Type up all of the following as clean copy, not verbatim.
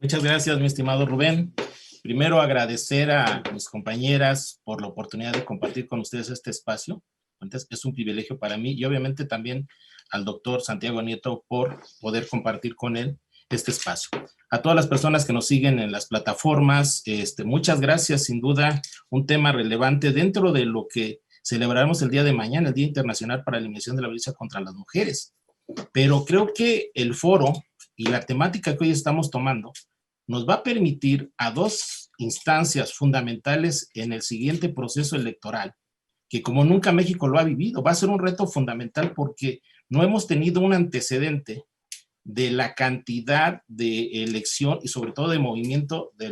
Muchas gracias, mi estimado Rubén. Primero, agradecer a mis compañeras por la oportunidad de compartir con ustedes este espacio. Entonces, es un privilegio para mí y obviamente también al doctor Santiago Nieto por poder compartir con él este espacio. A todas las personas que nos siguen en las plataformas, muchas gracias, sin duda, un tema relevante dentro de lo que celebraremos el día de mañana, el Día Internacional para la Eliminación de la Violencia contra las Mujeres. Pero creo que el foro y la temática que hoy estamos tomando nos va a permitir a dos instancias fundamentales en el siguiente proceso electoral, que como nunca México lo ha vivido, va a ser un reto fundamental porque no hemos tenido un antecedente de la cantidad de elección y sobre todo de movimiento de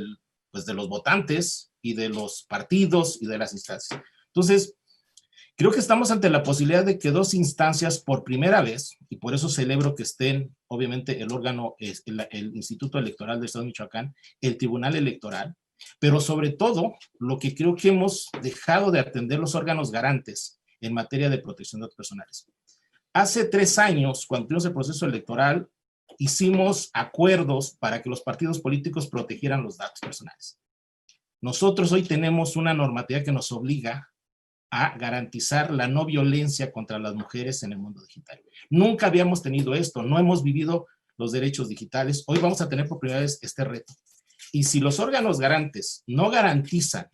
los votantes y de los partidos y de las instancias. Entonces, creo que estamos ante la posibilidad de que dos instancias por primera vez, y por eso celebro que estén, obviamente, el órgano, el Instituto Electoral del Estado de Michoacán, el Tribunal Electoral, pero sobre todo, lo que creo que hemos dejado de atender los órganos garantes en materia de protección de datos personales. Hace 3 años, cuando tuvimos el proceso electoral, hicimos acuerdos para que los partidos políticos protegieran los datos personales. Nosotros hoy tenemos una normatividad que nos obliga a garantizar la no violencia contra las mujeres en el mundo digital. Nunca habíamos tenido esto, no hemos vivido los derechos digitales. Hoy vamos a tener por primera vez este reto. Y si los órganos garantes no garantizan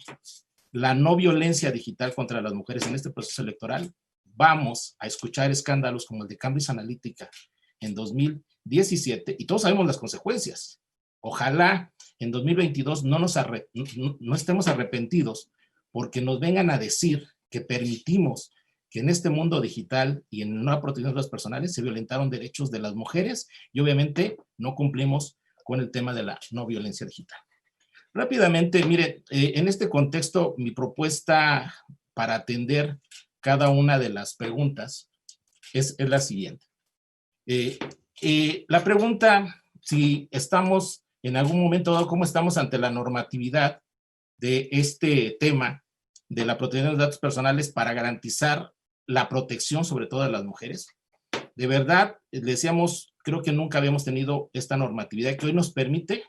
la no violencia digital contra las mujeres en este proceso electoral, vamos a escuchar escándalos como el de Cambridge Analytica en 2017, y todos sabemos las consecuencias. Ojalá en 2022 no estemos arrepentidos porque nos vengan a decir que permitimos que en este mundo digital y en una protección de los personales se violentaron derechos de las mujeres y obviamente no cumplimos con el tema de la no violencia digital. Rápidamente, mire, en este contexto, mi propuesta para atender cada una de las preguntas es la siguiente. La pregunta, si estamos en algún momento dado, ¿cómo estamos ante la normatividad de este tema de la protección de datos personales para garantizar la protección, sobre todo de las mujeres? De verdad, decíamos, creo que nunca habíamos tenido esta normatividad que hoy nos permite,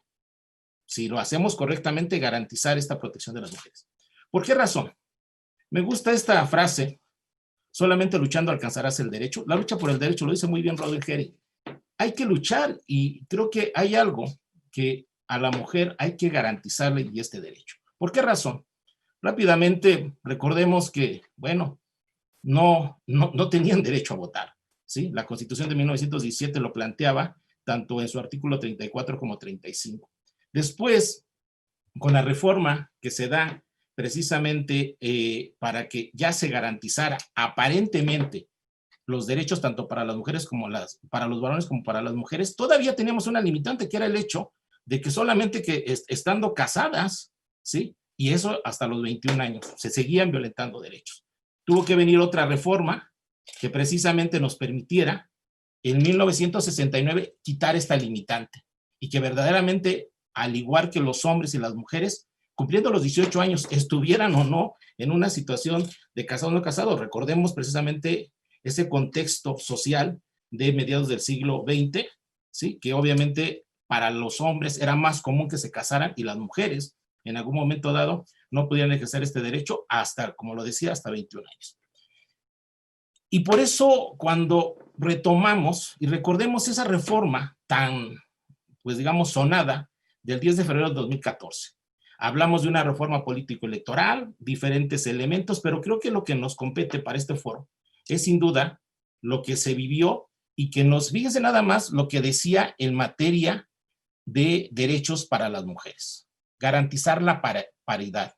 si lo hacemos correctamente, garantizar esta protección de las mujeres. ¿Por qué razón? Me gusta esta frase, solamente luchando alcanzarás el derecho. La lucha por el derecho, lo dice muy bien Robert Herring. Hay que luchar y creo que hay algo que a la mujer hay que garantizarle y este derecho. ¿Por qué razón? Rápidamente, recordemos que, bueno, no tenían derecho a votar, ¿sí? La Constitución de 1917 lo planteaba tanto en su artículo 34 como 35. Después, con la reforma que se da precisamente para que ya se garantizara aparentemente los derechos tanto para las mujeres como para los varones como para las mujeres, todavía teníamos una limitante que era el hecho de que solamente que estando casadas, ¿sí? Y eso hasta los 21 años, se seguían violentando derechos. Tuvo que venir otra reforma que precisamente nos permitiera en 1969 quitar esta limitante y que verdaderamente, al igual que los hombres y las mujeres, cumpliendo los 18 años, estuvieran o no en una situación de casado o no casado. Recordemos precisamente ese contexto social de mediados del siglo XX, ¿sí? Que obviamente para los hombres era más común que se casaran y las mujeres en algún momento dado no podían ejercer este derecho hasta, como lo decía, hasta 21 años. Y por eso cuando retomamos y recordemos esa reforma tan, pues digamos, sonada del 10 de febrero de 2014, hablamos de una reforma político-electoral, diferentes elementos, pero creo que lo que nos compete para este foro es sin duda lo que se vivió y que nos, fíjense nada más lo que decía en materia de derechos para las mujeres. Garantizar la paridad.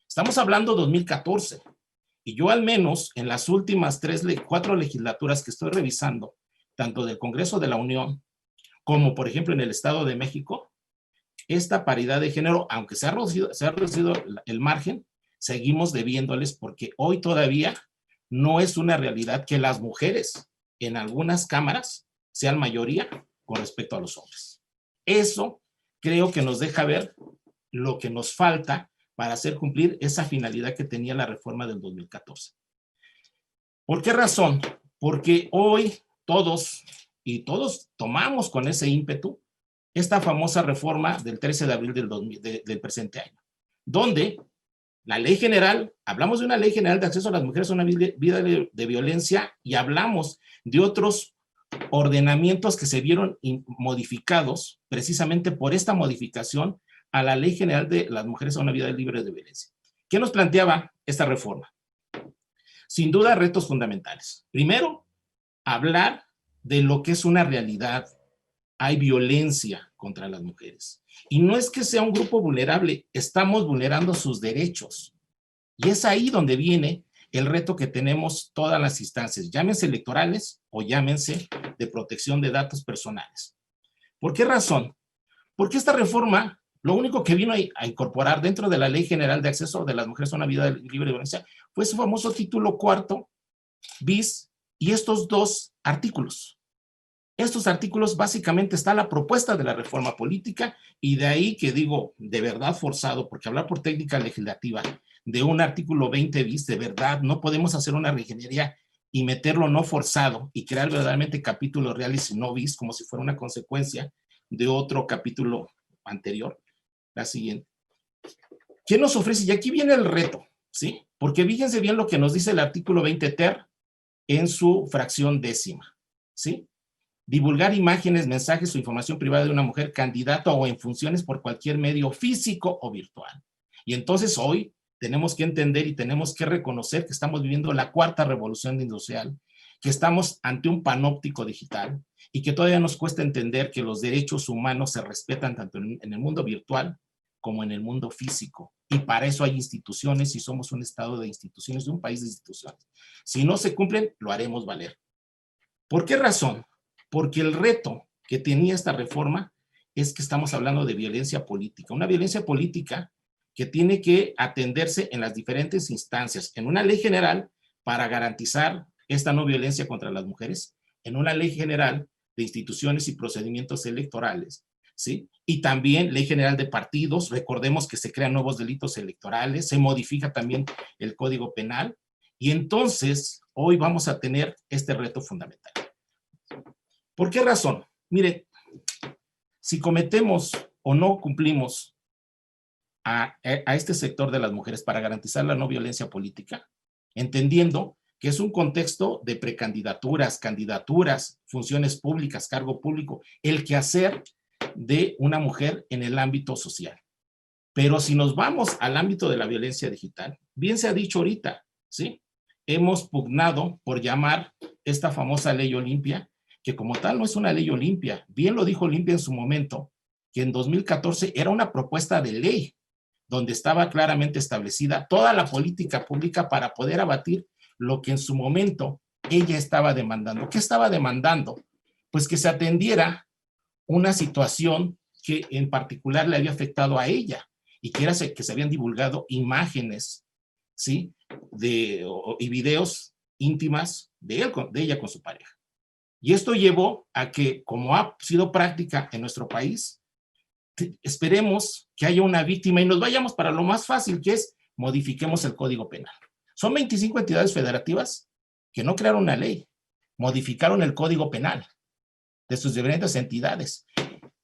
Estamos hablando de 2014 y yo al menos en las últimas 4 legislaturas que estoy revisando, tanto del Congreso de la Unión como por ejemplo en el Estado de México, esta paridad de género, aunque se ha reducido el margen, seguimos debiéndoles porque hoy todavía no es una realidad que las mujeres en algunas cámaras sean mayoría con respecto a los hombres. Eso creo que nos deja ver lo que nos falta para hacer cumplir esa finalidad que tenía la reforma del 2014. ¿Por qué razón? Porque hoy todos tomamos con ese ímpetu esta famosa reforma del 13 de abril del presente año, donde la ley general, hablamos de una ley general de acceso a las mujeres a una vida de violencia y hablamos de otros ordenamientos que se vieron modificados precisamente por esta modificación a la ley general de las mujeres a una vida libre de violencia. ¿Qué nos planteaba esta reforma? Sin duda, retos fundamentales. Primero, hablar de lo que es una realidad. Hay violencia contra las mujeres. Y no es que sea un grupo vulnerable, estamos vulnerando sus derechos. Y es ahí donde viene el reto que tenemos todas las instancias, llámense electorales o llámense de protección de datos personales. ¿Por qué razón? Porque esta reforma, lo único que vino a incorporar dentro de la Ley General de Acceso de las Mujeres a una Vida Libre de Violencia fue su famoso título cuarto, bis, y estos dos artículos. Estos artículos básicamente está la propuesta de la reforma política y de ahí que digo, de verdad forzado, porque hablar por técnica legislativa de un artículo 20 bis, de verdad, no podemos hacer una reingeniería y meterlo no forzado y crear verdaderamente capítulos reales y no bis como si fuera una consecuencia de otro capítulo anterior. La siguiente. ¿Qué nos ofrece? Y aquí viene el reto, ¿sí? Porque fíjense bien lo que nos dice el artículo 20 ter en su fracción décima, ¿sí? Divulgar imágenes, mensajes o información privada de una mujer candidata o en funciones por cualquier medio físico o virtual. Y entonces hoy tenemos que entender y tenemos que reconocer que estamos viviendo la cuarta revolución industrial, que estamos ante un panóptico digital y que todavía nos cuesta entender que los derechos humanos se respetan tanto en el mundo virtual como en el mundo físico. Y para eso hay instituciones y somos un estado de instituciones, de un país de instituciones. Si no se cumplen, lo haremos valer. ¿Por qué razón? Porque el reto que tenía esta reforma es que estamos hablando de violencia política, una violencia política que tiene que atenderse en las diferentes instancias, en una ley general para garantizar esta no violencia contra las mujeres, en una ley general de instituciones y procedimientos electorales, ¿sí? Y también ley general de partidos, recordemos que se crean nuevos delitos electorales, se modifica también el Código Penal, y entonces hoy vamos a tener este reto fundamental. ¿Por qué razón? Mire, si cometemos o no cumplimos a este sector de las mujeres para garantizar la no violencia política, entendiendo que es un contexto de precandidaturas, candidaturas, funciones públicas, cargo público, el quehacer de una mujer en el ámbito social. Pero si nos vamos al ámbito de la violencia digital, bien se ha dicho ahorita, ¿sí? Hemos pugnado por llamar esta famosa ley Olimpia, que como tal no es una ley Olimpia. Bien lo dijo Olimpia en su momento, que en 2014 era una propuesta de ley, donde estaba claramente establecida toda la política pública para poder abatir lo que en su momento ella estaba demandando. ¿Qué estaba demandando? Pues que se atendiera una situación que en particular le había afectado a ella y que era que se habían divulgado imágenes, ¿sí? Y videos íntimas de ella con su pareja. Y esto llevó a que, como ha sido práctica en nuestro país, esperemos que haya una víctima y nos vayamos para lo más fácil, que es modifiquemos el Código Penal. Son 25 entidades federativas que no crearon una ley, modificaron el Código Penal de sus diferentes entidades.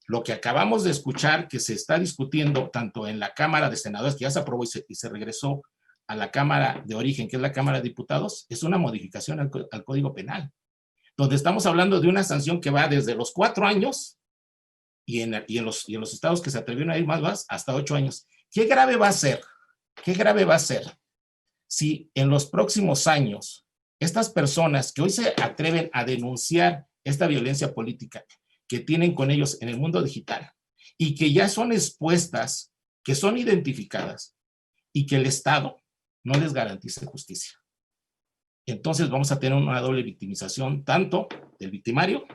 Lo que acabamos de escuchar que se está discutiendo tanto en la Cámara de Senadores, que ya se aprobó y se regresó a la Cámara de Origen, que es la Cámara de Diputados, es una modificación al Código Penal, donde estamos hablando de una sanción que va desde los 4 años y en los estados que se atrevieron a ir más hasta 8 años. ¿Qué grave va a ser? ¿Qué grave va a ser si en los próximos años estas personas que hoy se atreven a denunciar esta violencia política que tienen con ellos en el mundo digital y que ya son expuestas, que son identificadas y que el Estado no les garantice justicia? Entonces vamos a tener una doble victimización, tanto del victimario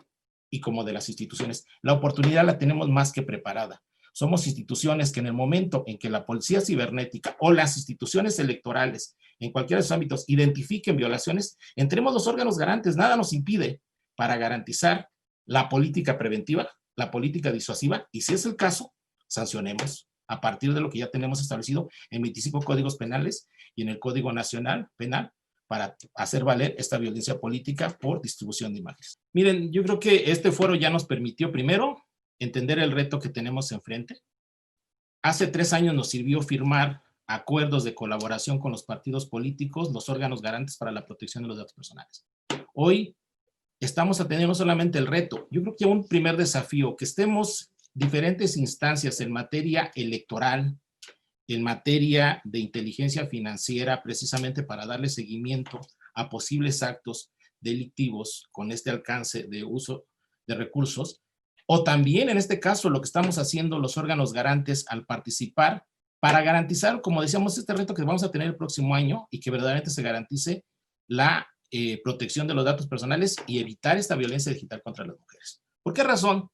y como de las instituciones. La oportunidad la tenemos más que preparada. Somos instituciones que en el momento en que la policía cibernética o las instituciones electorales en cualquiera de sus ámbitos identifiquen violaciones, entremos los órganos garantes, nada nos impide para garantizar la política preventiva, la política disuasiva, y si es el caso, sancionemos a partir de lo que ya tenemos establecido en 25 códigos penales y en el Código Nacional Penal para hacer valer esta violencia política por distribución de imágenes. Miren, yo creo que este foro ya nos permitió primero entender el reto que tenemos enfrente. Hace 3 años nos sirvió firmar acuerdos de colaboración con los partidos políticos, los órganos garantes para la protección de los datos personales. Hoy estamos atendiendo no solamente el reto, yo creo que un primer desafío, que estemos diferentes instancias en materia electoral, en materia de inteligencia financiera, precisamente para darle seguimiento a posibles actos delictivos con este alcance de uso de recursos, o también en este caso lo que estamos haciendo los órganos garantes al participar para garantizar, como decíamos, este reto que vamos a tener el próximo año y que verdaderamente se garantice la protección de los datos personales y evitar esta violencia digital contra las mujeres. ¿Por qué razón?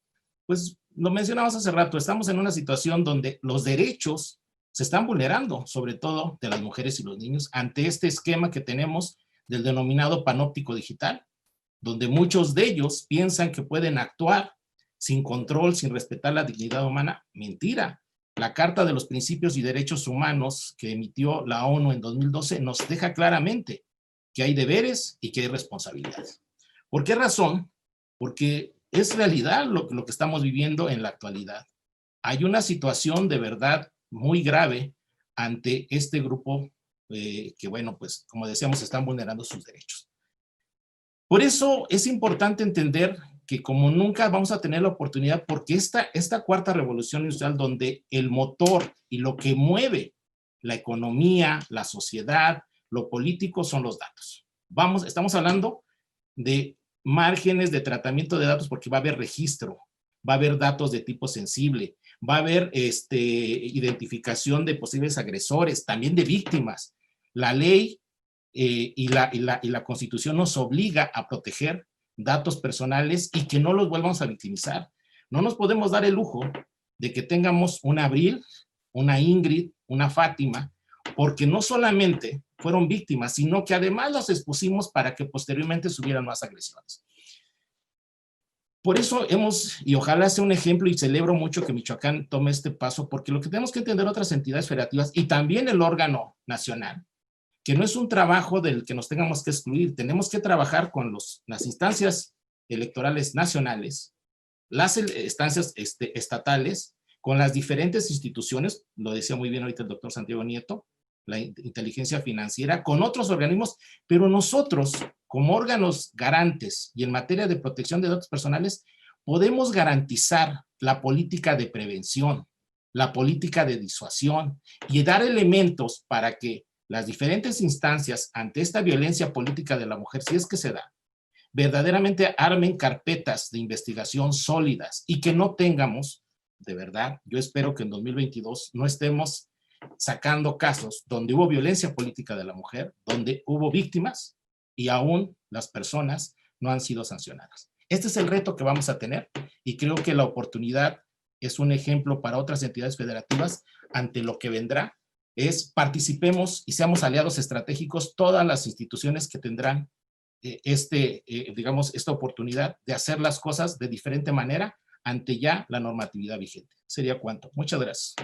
Pues lo mencionamos hace rato, estamos en una situación donde los derechos se están vulnerando, sobre todo de las mujeres y los niños, ante este esquema que tenemos del denominado panóptico digital, donde muchos de ellos piensan que pueden actuar sin control, sin respetar la dignidad humana. Mentira. La Carta de los Principios y Derechos Humanos que emitió la ONU en 2012 nos deja claramente que hay deberes y que hay responsabilidades. ¿Por qué razón? Porque es realidad lo que estamos viviendo en la actualidad. Hay una situación de verdad muy grave ante este grupo que, bueno, pues como decíamos, están vulnerando sus derechos. Por eso es importante entender que como nunca vamos a tener la oportunidad, porque esta cuarta revolución industrial, donde el motor y lo que mueve la economía, la sociedad, lo político son los datos. Estamos hablando de márgenes de tratamiento de datos porque va a haber registro, va a haber datos de tipo sensible, va a haber identificación de posibles agresores, también de víctimas. La ley y la Constitución nos obliga a proteger datos personales y que no los vuelvamos a victimizar. No nos podemos dar el lujo de que tengamos una Abril, una Ingrid, una Fátima, porque no solamente fueron víctimas, sino que además las expusimos para que posteriormente subieran más agresiones. Por eso y ojalá sea un ejemplo, y celebro mucho que Michoacán tome este paso, porque lo que tenemos que entender otras entidades federativas y también el órgano nacional, que no es un trabajo del que nos tengamos que excluir, tenemos que trabajar con las instancias electorales nacionales, las instancias estatales, con las diferentes instituciones, lo decía muy bien ahorita el doctor Santiago Nieto, la inteligencia financiera, con otros organismos, pero nosotros, como órganos garantes y en materia de protección de datos personales, podemos garantizar la política de prevención, la política de disuasión y dar elementos para que las diferentes instancias ante esta violencia política de la mujer, si es que se da, verdaderamente armen carpetas de investigación sólidas y que no tengamos, de verdad, yo espero que en 2022 no estemos sacando casos donde hubo violencia política de la mujer, donde hubo víctimas y aún las personas no han sido sancionadas. Este es el reto que vamos a tener y creo que la oportunidad es un ejemplo para otras entidades federativas ante lo que vendrá. Participemos y seamos aliados estratégicos todas las instituciones que tendrán esta oportunidad de hacer las cosas de diferente manera ante ya la normatividad vigente. Sería cuanto. Muchas gracias.